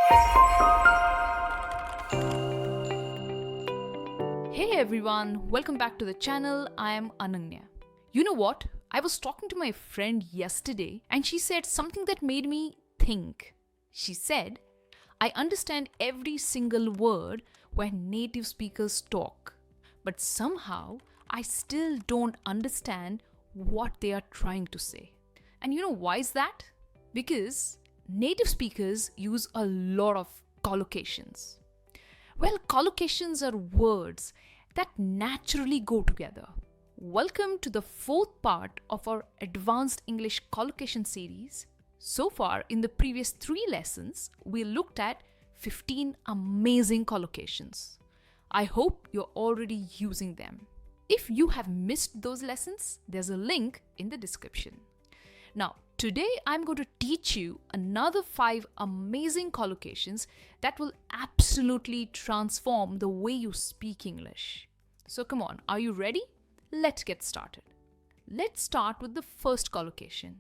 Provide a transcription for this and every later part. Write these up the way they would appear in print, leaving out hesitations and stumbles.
Hey everyone, welcome back to the channel. I am Ananya. You know what? I was talking to my friend yesterday and she said something that made me think. She said, I understand every single word when native speakers talk, but somehow I still don't understand what they are trying to say. And you know why is that? Because native speakers use a lot of collocations. Well, collocations are words that naturally go together. Welcome to the fourth part of our Advanced English Collocation series. So far, in the previous 3 lessons, we looked at 15 amazing collocations. I hope you're already using them. If you have missed those lessons, there's a link in the description. Now, today I'm going to teach you another 5 amazing collocations that will absolutely transform the way you speak English. So come on, are you ready? Let's get started. Let's start with the first collocation.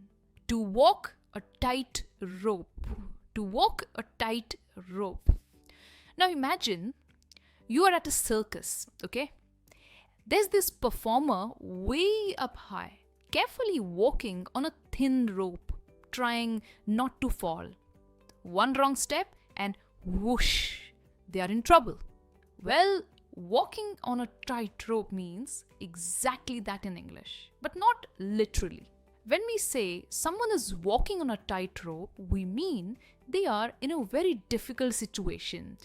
To walk a tight rope. To walk a tight rope. Now imagine you are at a circus, okay? There's this performer way up high, carefully walking on a thin rope, trying not to fall. One wrong step and whoosh, they are in trouble. Well, walking on a tightrope means exactly that in English, but not literally. When we say someone is walking on a tightrope, we mean they are in a very difficult situation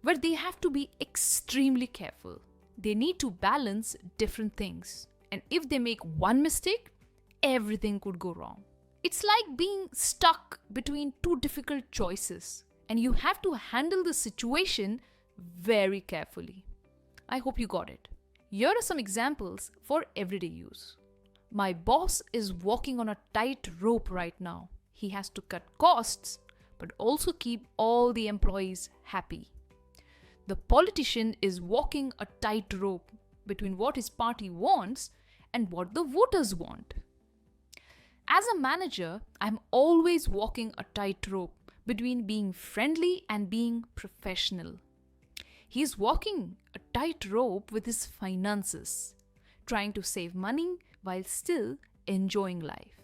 where they have to be extremely careful. They need to balance different things, and if they make one mistake, everything could go wrong. It's like being stuck between 2 difficult choices, and you have to handle the situation very carefully. I hope you got it. Here are some examples for everyday use. My boss is walking on a tight rope right now. He has to cut costs, but also keep all the employees happy. The politician is walking a tight rope between what his party wants and what the voters want. As a manager, I'm always walking a tightrope between being friendly and being professional. He's walking a tightrope with his finances, trying to save money while still enjoying life.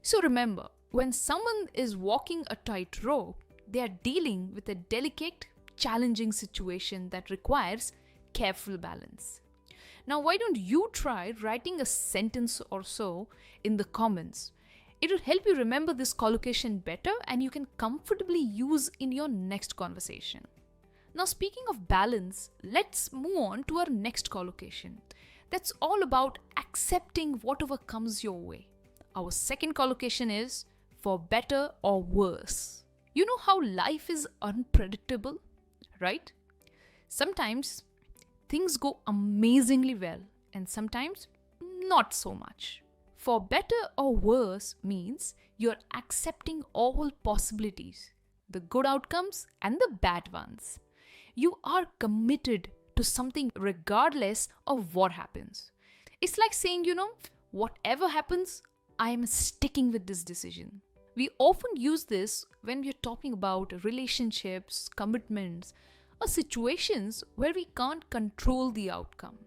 So remember, when someone is walking a tightrope, they are dealing with a delicate, challenging situation that requires careful balance. Now, why don't you try writing a sentence or so in the comments? It will help you remember this collocation better and you can comfortably use in your next conversation. Now, speaking of balance, let's move on to our next collocation. That's all about accepting whatever comes your way. Our second collocation is for better or worse. You know how life is unpredictable, right? Sometimes things go amazingly well and sometimes not so much. For better or worse means you're accepting all possibilities, the good outcomes and the bad ones. You are committed to something regardless of what happens. It's like saying, whatever happens, I am sticking with this decision. We often use this when we're talking about relationships, commitments, or situations where we can't control the outcome.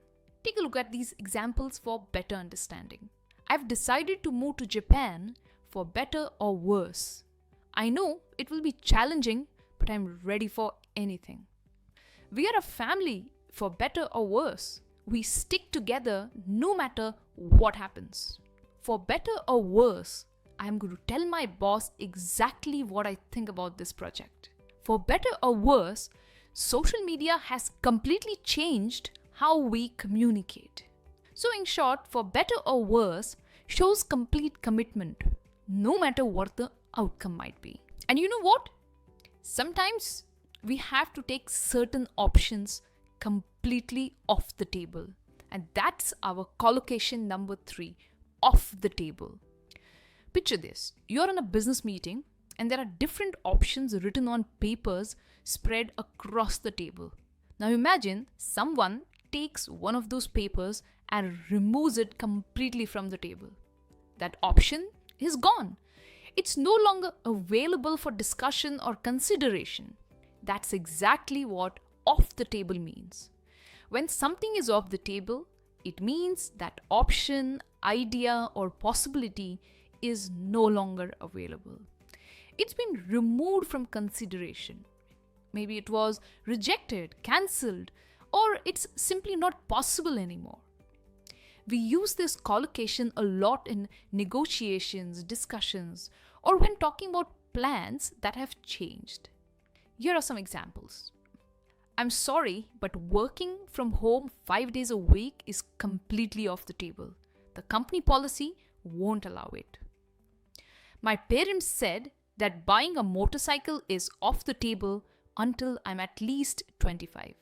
Take a look at these examples for better understanding. I've decided to move to Japan for better or worse. I know it will be challenging, but I'm ready for anything. We are a family for better or worse. We stick together no matter what happens. For better or worse, I'm going to tell my boss exactly what I think about this project. For better or worse, social media has completely changed how we communicate. So in short, for better or worse shows complete commitment, no matter what the outcome might be. And you know what? Sometimes we have to take certain options completely off the table. And that's our collocation number 3, off the table. Picture this, you're in a business meeting and there are different options written on papers spread across the table. Now imagine someone takes one of those papers and removes it completely from the table. That option is gone. It's no longer available for discussion or consideration. That's exactly what off the table means. When something is off the table, it means that option, idea, or possibility is no longer available. It's been removed from consideration. Maybe it was rejected, cancelled, or it's simply not possible anymore. We use this collocation a lot in negotiations, discussions, or when talking about plans that have changed. Here are some examples. I'm sorry, but working from home 5 days a week is completely off the table. The company policy won't allow it. My parents said that buying a motorcycle is off the table until I'm at least 25.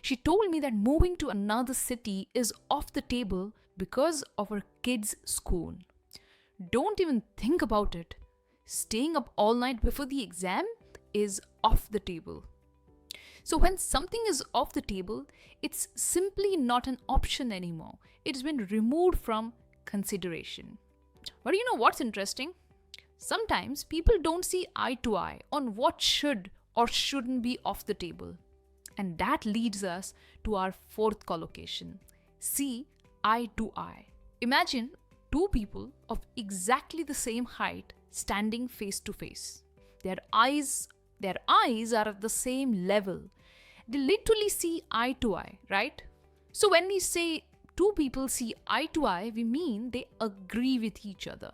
She told me that moving to another city is off the table because of her kids' school. Don't even think about it. Staying up all night before the exam is off the table. So when something is off the table, it's simply not an option anymore. It's been removed from consideration. But you know what's interesting? Sometimes people don't see eye to eye on what should or shouldn't be off the table. And that leads us to our fourth collocation. See eye to eye. Imagine two people of exactly the same height standing face to face. Their eyes are at the same level. They literally see eye to eye, right? So when we say two people see eye to eye, we mean they agree with each other.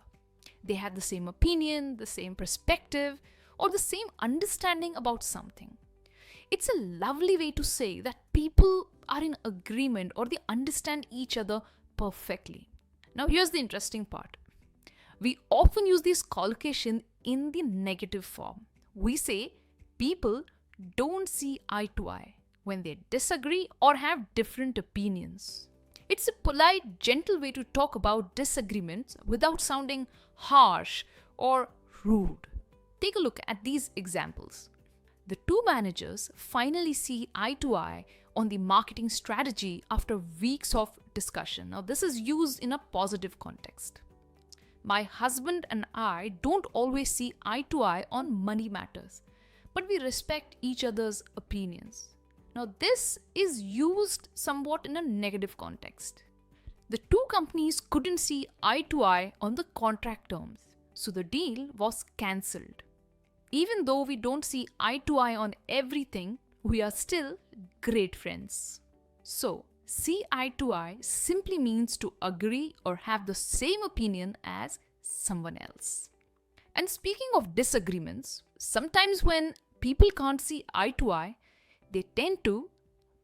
They have the same opinion, the same perspective, or the same understanding about something. It's a lovely way to say that people are in agreement or they understand each other perfectly. Now here's the interesting part. We often use this collocation in the negative form. We say people don't see eye to eye when they disagree or have different opinions. It's a polite, gentle way to talk about disagreements without sounding harsh or rude. Take a look at these examples. The two managers finally see eye to eye on the marketing strategy after weeks of discussion. Now, this is used in a positive context. My husband and I don't always see eye to eye on money matters, but we respect each other's opinions. Now, this is used somewhat in a negative context. The two companies couldn't see eye to eye on the contract terms, so the deal was cancelled. Even though we don't see eye to eye on everything, we are still great friends. So, see eye to eye simply means to agree or have the same opinion as someone else. And speaking of disagreements, sometimes when people can't see eye to eye, they tend to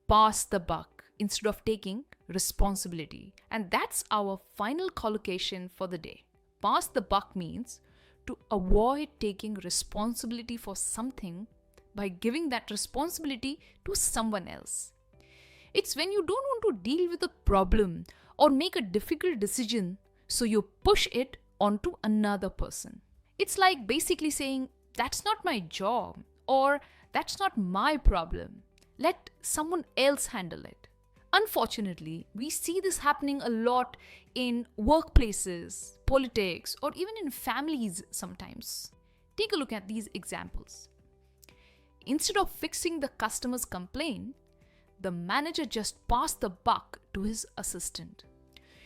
pass the buck instead of taking responsibility. And that's our final collocation for the day. Pass the buck means to avoid taking responsibility for something by giving that responsibility to someone else. It's when you don't want to deal with a problem or make a difficult decision, so you push it onto another person. It's like basically saying, that's not my job, or that's not my problem. Let someone else handle it. Unfortunately, we see this happening a lot in workplaces, politics, or even in families sometimes. Take a look at these examples. Instead of fixing the customer's complaint, the manager just passed the buck to his assistant.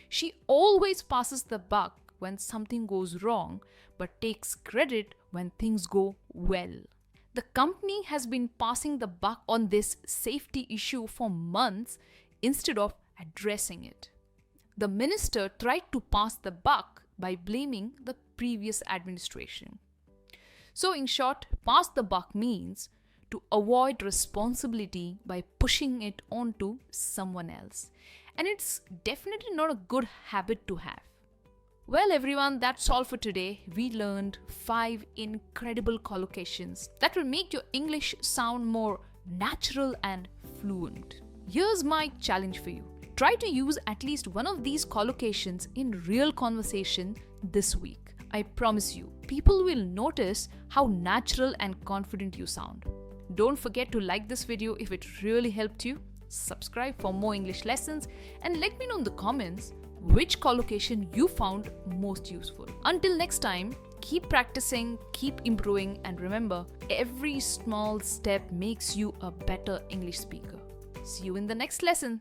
She always passes the buck when something goes wrong, but takes credit when things go well. The company has been passing the buck on this safety issue for months instead of addressing it. The minister tried to pass the buck by blaming the previous administration. So in short, pass the buck means to avoid responsibility by pushing it onto someone else. And it's definitely not a good habit to have. Well everyone, that's all for today. We learned 5 incredible collocations that will make your English sound more natural and fluent. Here's my challenge for you. Try to use at least one of these collocations in real conversation this week. I promise you, people will notice how natural and confident you sound. Don't forget to like this video if it really helped you. Subscribe for more English lessons and let me know in the comments which collocation you found most useful. Until next time, Keep practicing, keep improving, and remember, every small step makes you a better English speaker. See you in the next lesson.